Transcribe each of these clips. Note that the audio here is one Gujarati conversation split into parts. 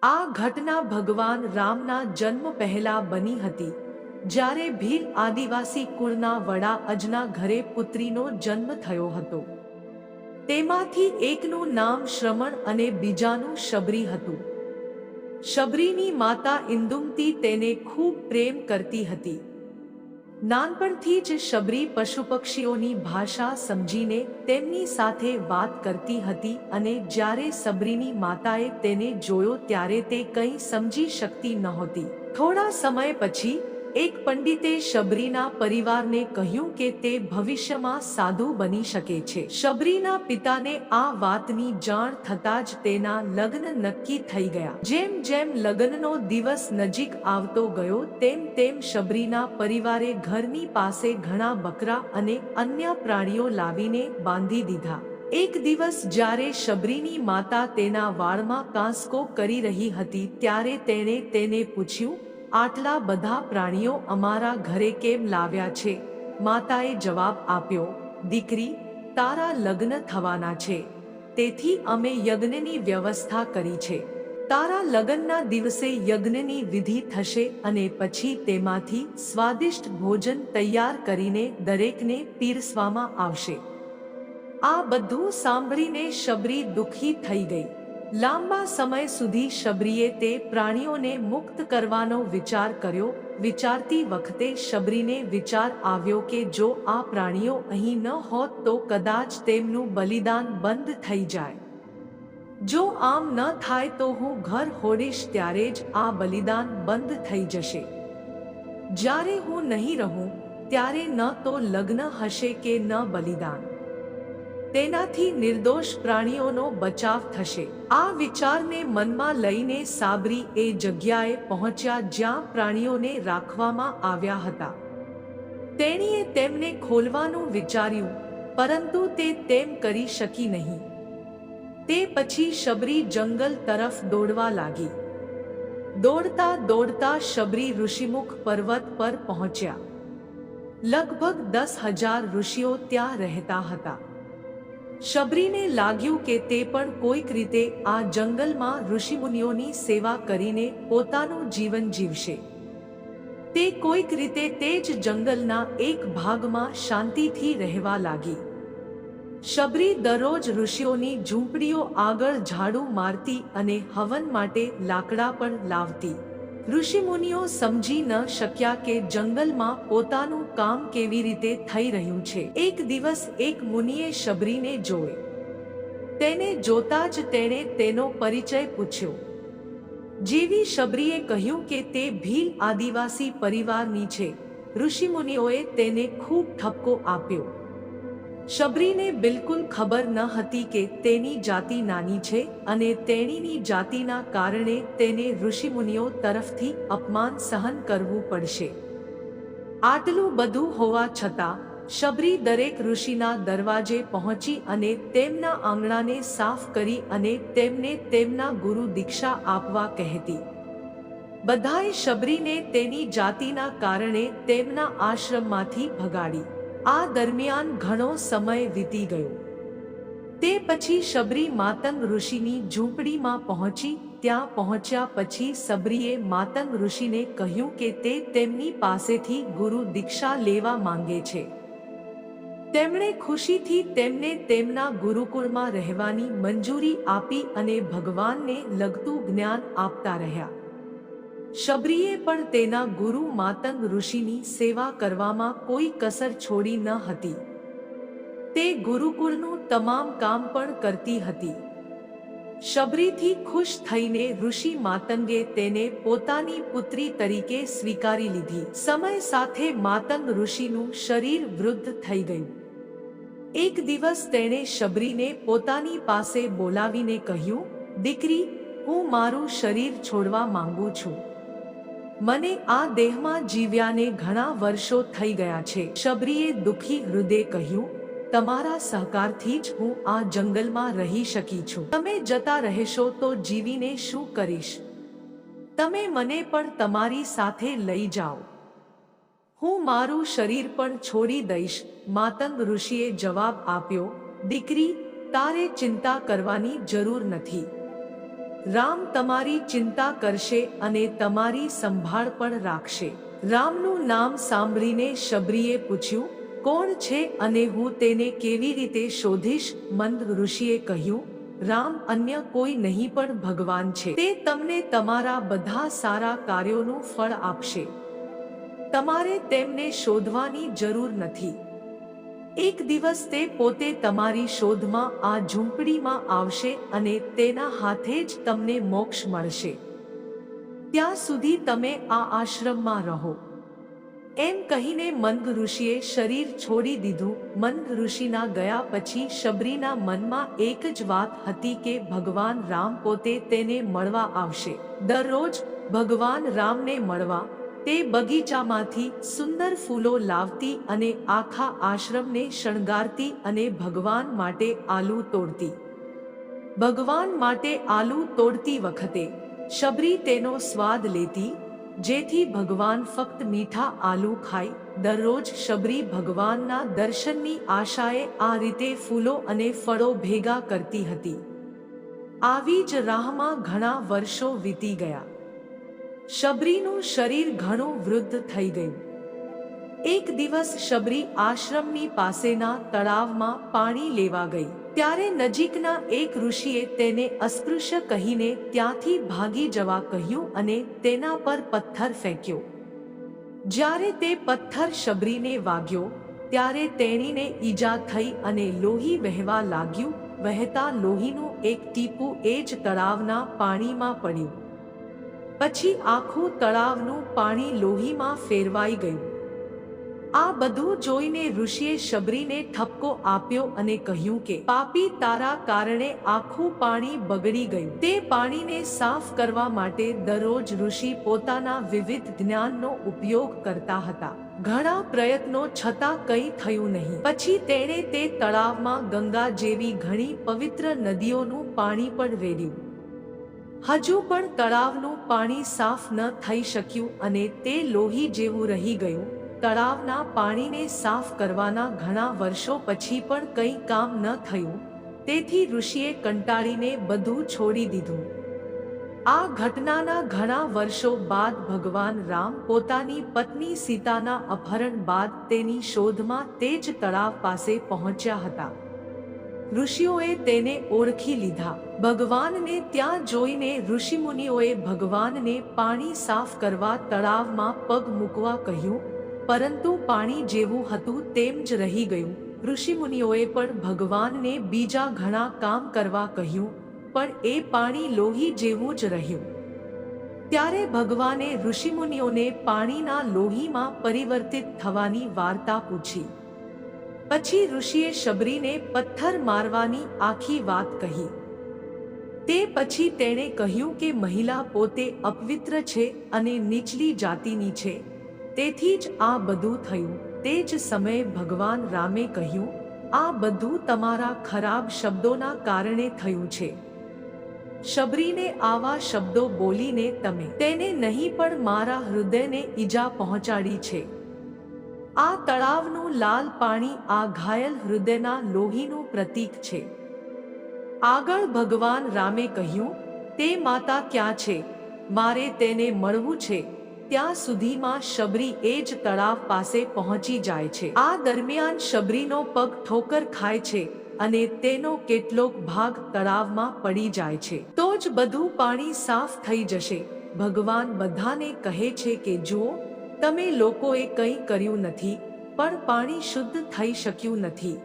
આ ઘટના ભગવાન રામના જન્મ પહેલા બની હતી, જ્યારે ભીલ આદિવાસી કુળના વડા અજના ઘરે પુત્રીનો જન્મ થયો હતો. તેમાંથી એકનું નામ શ્રમણ અને બીજાનું શબરી હતું. શબરીની માતા ઇન્દુમતી તેને ખૂબ પ્રેમ કરતી હતી. નાનપણથી જ શબરી પશુપક્ષીઓની ભાષા સમજીને તેમની સાથે વાત કરતી હતી અને જ્યારે શબરીની માતાએ તેને જોયો ત્યારે તે કંઈ સમજી શકતી નહોતી. થોડા સમય પછી એક પંડિતે શબરીના પરિવારને કહ્યું કે તે ભવિષ્યમાં સાધુ બની શકે છે. શબરીના પિતાને આ વાતની જાણ થતાં જ તેના લગ્ન નક્કી થઈ ગયા. જેમ જેમ લગ્નનો દિવસ નજીક આવતો ગયો તેમ તેમ શબરીના પરિવારે ઘરની પાસે ઘણા બકરા અને અન્ય પ્રાણીઓ લાવીને બાંધી દીધા. એક દિવસ જ્યારે શબરીની માતા તેના વાળમાં કાંસકો કરી રહી હતી ત્યારે તેણે તેને પૂછ્યું, આટલા બધા પ્રાણીઓ અમારા ઘરે કેમ લાવ્યા છે? માતાએ જવાબ આપ્યો, દીકરી, તારા લગ્ન થવાના છે, તેથી અમે યજ્ઞની વ્યવસ્થા કરી છે. તારા લગ્નના દિવસે યજ્ઞની વિધિ થશે અને પછી તેમાંથી સ્વાદિષ્ટ ભોજન તૈયાર કરીને દરેકને પીરસવામાં આવશે. આ બધું સાંભળીને શબરી દુઃખી થઈ ગઈ. લાંબા સમય સુધી શબરીએ તે પ્રાણીઓને મુક્ત કરવાનો વિચાર કર્યો. વિચારતી વખતે શબરીને વિચાર આવ્યો કે જો આ પ્રાણીઓ અહીં ન હોત તો કદાચ તેમનું બલિદાન બંધ થઈ જાય. જો આમ ન થાય તો હું ઘર હોડીશ ત્યારે જ આ બલિદાન બંધ થઈ જશે. જ્યારે હું નહીં રહું ત્યારે ન તો લગ્ન હશે કે ન બલિદાન. તેનાથી નિર્દોષ પ્રાણીઓનો બચાવ થશે. આ વિચારને મનમાં લઈને સાબરી એ જગ્યાએ પહોંચ્યા જ્યાં પ્રાણીઓને રાખવામાં આવ્યા હતા. તેણીએ તેમને ખોલવાનું વિચાર્યું, પરંતુ તે તેમ કરી શકી નહીં. તે પછી શબરી જંગલ તરફ દોડવા લાગી. દોડતા દોડતા શબરી ઋષિમુખ પર્વત પર પહોંચ્યા. લગભગ 10,000 ઋષિઓ ત્યાં રહેતા હતા. શબરીને લાગ્યું કે તે પણ કોઈક રીતે આ જંગલમાં ઋષિમુનિઓની સેવા કરીને પોતાનું જીવન જીવશે. તે કોઈક રીતે તે જ જંગલના એક ભાગમાં શાંતિથી રહેવા લાગી. શબરી દરરોજ ઋષિઓની ઝૂંપડીઓ આગળ ઝાડુ મારતી અને હવન માટે લાકડા પણ લાવતી. ઋષિમુનિઓ સમજી ન શક્યા કે જંગલમાં પોતાનું કામ કેવી રીતે થઈ રહ્યું છે. એક દિવસ એક મુનિએ શબરીને જોઈ. તેને જોતા જ તેણે તેનો પરિચય પૂછ્યો. જેવી શબરીએ કહ્યું કે તે ભીલ આદિવાસી પરિવારની છે, ઋષિમુનિઓએ તેને ખૂબ ઠપકો આપ્યો. શબરીને બિલકુલ ખબર ન હતી કે તેની જાતિ નાની છે અને તેણીની જાતિના કારણે તેને ઋષિમુનિઓ તરફથી અપમાન સહન કરવું પડશે. આટલું બધું હોવા છતાં શબરી દરેક ઋષિના દરવાજે પહોંચી અને તેમના આંગણાને સાફ કરી અને તેમને તેમના ગુરુ દીક્ષા આપવા કહેતી. બધાએ શબરીને તેની જાતિના કારણે તેમના આશ્રમમાંથી ભગાડી. આ દરમિયાન ઘણો સમય વીતી ગયો. તે પછી શબરી માતંગ ઋષિની ઝૂંપડીમાં પહોંચી. ત્યાં પહોંચ્યા પછી શબરીએ માતંગ ઋષિને કહ્યું કે તે તેમની પાસેથી ગુરુ દીક્ષા લેવા માંગે છે. તેમણે ખુશીથી તેમને તેમના ગુરુકુળમાં રહેવાની મંજૂરી આપી અને ભગવાનને લગતું જ્ઞાન આપતા રહ્યા. શબરીએ પણ તેના ગુરુ માતંગ ઋષિની સેવા કરવામાં કોઈ કસર છોડી ન હતી. તે ગુરુકુળનું તમામ કામ પણ કરતી હતી. શબરીથી ખુશ થઈને ઋષિ માતંગે તેને પોતાની પુત્રી તરીકે સ્વીકારી લીધી. સમય સાથે માતંગ ઋષિનું શરીર વૃદ્ધ થઈ ગયું. એક દિવસ તેણે શબરીને પોતાની પાસે બોલાવીને કહ્યું, દીકરી, હું મારું શરીર છોડવા માંગુ છું. મને આ દેહમાં જીવ્યાને ઘણા વર્ષો થઈ ગયા છે. શબરીએ દુઃખી હૃદયે કહ્યું, તમારા સહકારથી જ હું આ જંગલમાં રહી શકી છું. તમે જતા રહેશો તો જીવીને શું કરીશ? તમે મને પણ તમારી સાથે લઈ જાઓ. હું મારું શરીર પણ છોડી દઈશ. માતંગ ઋષિએ જવાબ આપ્યો, દીકરી, તારે ચિંતા કરવાની જરૂર નથી. રામ તમારી ચિંતા કરશે અને તમારી સંભાળ પણ રાખશે. રામનું નામ સાંભળીને શબરીએ પૂછ્યું, કોણ છે અને હું તેને કેવી રીતે શોધીશ? મંદ ઋષિએ કહ્યું, રામ અન્ય કોઈ નહીં પણ ભગવાન છે. તે તમને તમારા બધા સારા કાર્યોનું ફળ આપશે. તમારે તેમને શોધવાની જરૂર નથી. એક દિવસ તે પોતે તમારી શોધમાં આ ઝૂંપડીમાં આવશે અને તેના હાથે જ તમને મોક્ષ મળશે. ત્યાં સુધી તમે આ આશ્રમમાં રહો. એમ કહીને મંદ ઋષિએ શરીર છોડી દીધું. મંદ ઋષિના ગયા પછી શબરીના મનમાં એક જ વાત હતી કે ભગવાન રામ પોતે તેને મળવા આવશે. દરરોજ ભગવાન રામને મળવા તે બગીચામાંથી સુંદર ફૂલો લાવતી અને આખા આશ્રમને શણગારતી અને ભગવાન માટે આલુ તોડતી. ભગવાન માટે આલુ તોડતી વખતે શબરી તેનો સ્વાદ લેતી, જેથી ભગવાન ફક્ત મીઠા આલુ ખાય. દરરોજ શબરી ભગવાનના દર્શનની આશાએ આ રીતે ફૂલો અને ફળો ભેગા કરતી હતી. આવી જ રાહમાં ઘણા વર્ષો વીતી ગયા. શબરીનું શરીર ઘણું વૃદ્ધ થઈ ગયું. એક દિવસ શબરી આશ્રમની પાસેના તળાવમાં પાણી લેવા ગઈ. ત્યારે નજીકના એક ઋષિએ તેને અસ્પૃશ્ય કહીને ત્યાંથી ભાગી જવા કહ્યું અને તેના પર પથ્થર ફેંક્યો. જ્યારે તે પથ્થર શબરીને વાગ્યો ત્યારે તેણીને ઈજા થઈ અને લોહી વહેવા લાગ્યું. વહેતા લોહીનું એક ટીપું એ જ તળાવના પાણીમાં પડ્યું. પછી આખું તળાવનું પાણી લોહીમાં ફેરવાઈ ગયું. આ બધું જોઈને ઋષિએ શબરીને ઠપકો આપ્યો અને કહ્યું કે પાપી, તારા કારણે આખું પાણી બગડી ગયું. તે પાણીને સાફ કરવા માટે દરરોજ ઋષિ પોતાના વિવિધ જ્ઞાનનો ઉપયોગ કરતા હતા. ઘણા પ્રયત્નો છતાં કંઈ થયું નહીં. પછી તેણે તે તળાવમાં ગંગા જેવી ઘણી પવિત્ર નદીઓનું પાણી પણ રેડ્યું. હજુ પણ તળાવનું પાણી સાફ ન થઈ શક્યું અને તે લોહી જેવું રહી ગયું. તળાવના પાણીને સાફ કરવાના ઘણા વર્ષો પછી પણ કંઈ કામ ન થયું. તેથી ઋષિએ કંટાળીને બધું છોડી દીધું. આ ઘટનાના ઘણા વર્ષો બાદ ભગવાન રામ પોતાની પત્ની સીતાના અપહરણ બાદ તેની શોધમાં તે જ તળાવ પાસે પહોંચ્યા હતા. ઋષિઓએ તેને ઓળખી લીધા. ભગવાનને ત્યાં જોઈને ઋષિમુનિઓએ ભગવાનને પાણી સાફ કરવા તળાવમાં પગ મૂકવા કહ્યું, પરંતુ પાણી જેવું હતું તેમ જ રહી ગયું. ઋષિમુનિઓએ પણ ભગવાનને બીજા ઘણા કામ કરવા કહ્યું, પણ એ પાણી લોહી જેવું જ રહ્યું. ત્યારે ભગવાને ઋષિમુનિઓને પાણીના લોહીમાં પરિવર્તિત થવાની વાર્તા પૂછી. પછી ઋષિએ શબરીને પથ્થર મારવાની આખી વાત કહી. તે પછી તેણે કહ્યું કે મહિલા પોતે અપવિત્ર છે અને નીચલી જાતિની છે, તેથી જ આ બધું થયું. તે જ સમયે ભગવાન રામે કહ્યું, આ બધું તમારા ખરાબ શબ્દોના કારણે થયું છે. શબરીને આવા શબ્દો બોલીને તમે તેને નહીં પણ મારા હૃદયને ઈજા પહોંચાડી છે. આ તળાવનું લાલ પાણી આ ઘાયલ હૃદયના લોહીનું પ્રતીક છે. આગળ ભગવાન રામે કહ્યું, તે માતા ક્યાં છે? મારે તેને મળવું છે. ત્યાં સુધીમાં શબરી એ જ તળાવ પાસે પહોંચી જાય છે. આ દરમિયાન શબરીનો પગ ઠોકર ખાય છે અને તેનો કેટલોક ભાગ તળાવમાં પડી જાય છે. તો જ બધું પાણી સાફ થઈ જશે. ભગવાન બધાને કહે છે કે જુઓ, તમે લોકોએ કંઈ કર્યું નથી, પણ પાણી શુદ્ધ થઈ શક્યું નથી.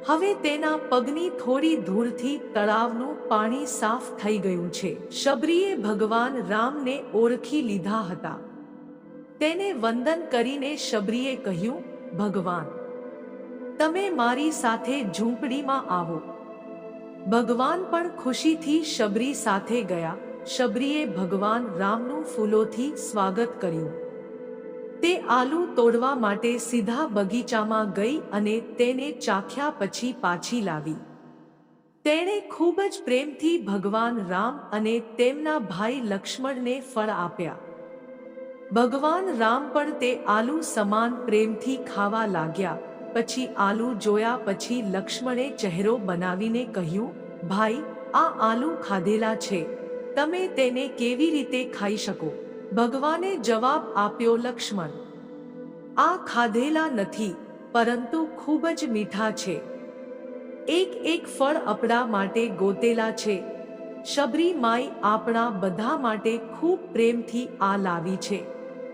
હવે તેના પગની થોડી ધૂળથી તળાવનું પાણી સાફ થઈ ગયું છે. શબરીએ ભગવાન રામને ઓળખી લીધા હતા. તેને વંદન કરીને શબરીએ કહ્યું, ભગવાન, તમે મારી સાથે ઝૂંપડીમાં આવો. ભગવાન પણ ખુશીથી શબરી સાથે ગયા. શબરીએ ભગવાન રામનું ફૂલોથી સ્વાગત કર્યું. તે આલુ તોડવા માટે સીધા બગીચામાં ગઈ અને તેને ચાખ્યા પછી પાછી લાવી. તેણે ખૂબ જ પ્રેમથી ભગવાન રામ અને તેમના ભાઈ લક્ષ્મણને ફળ આપ્યા. ભગવાન રામ પણ તે આલુ સમાન પ્રેમથી ખાવા લાગ્યા. પછી આલુ જોયા પછી લક્ષ્મણે ચહેરો બનાવીને કહ્યું, ભાઈ, આ આલુ ખાધેલા છે, તમે તેને કેવી રીતે ખાઈ શકો? ભગવાને જવાબ આપ્યો, લક્ષ્મણ, આ ખાધેલા નથી, પરંતુ ખૂબ જ મીઠા છે. એક એક ફળ આપણા માટે ગોતેલા છે. શબરી માઈ આપણા બધા માટે ખૂબ પ્રેમથી આ લાવી છે.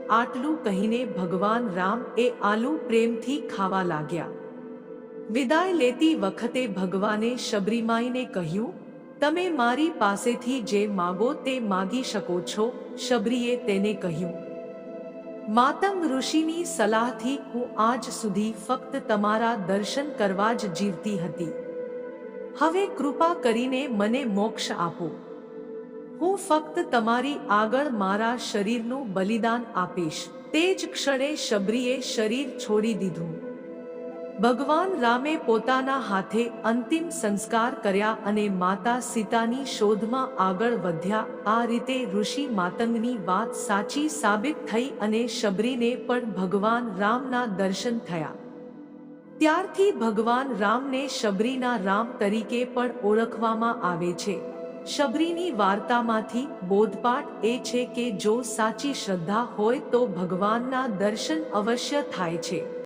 આટલું કહીને ભગવાન રામ એ આલુ પ્રેમથી ખાવા લાગ્યા. વિદાય લેતી વખતે ભગવાને શબરીમાઈને કહ્યું, તમે મારી પાસેથી જે માગો તે માગી શકો છો. શબરીએ તેને કહ્યું, માતંગ ઋષિની સલાહથી હું આજ સુધી ફક્ત તમારા દર્શન કરવા જ જીવતી હતી. હવે કૃપા કરીને મને મોક્ષ આપો. હું ફક્ત તમારી આગળ મારા શરીરનું બલિદાન આપીશ. તે જ ક્ષણે શબરીએ શરીર છોડી દીધું. ભગવાન રામે પોતાના હાથે અંતિમ સંસ્કાર કર્યા અને માતા સીતાની શોધમાં આગળ વધ્યા. આ રીતે ઋષિ માતંગની વાત સાચી સાબિત થઈ અને શબરીને પણ ભગવાન રામના દર્શન થયા. ત્યારથી ભગવાન રામને શબરીના રામ તરીકે પણ ઓળખવામાં આવે છે. શબરીની વાર્તામાંથી બોધપાઠ એ છે કે જો સાચી શ્રદ્ધા હોય તો ભગવાનના દર્શન અવશ્ય થાય છે.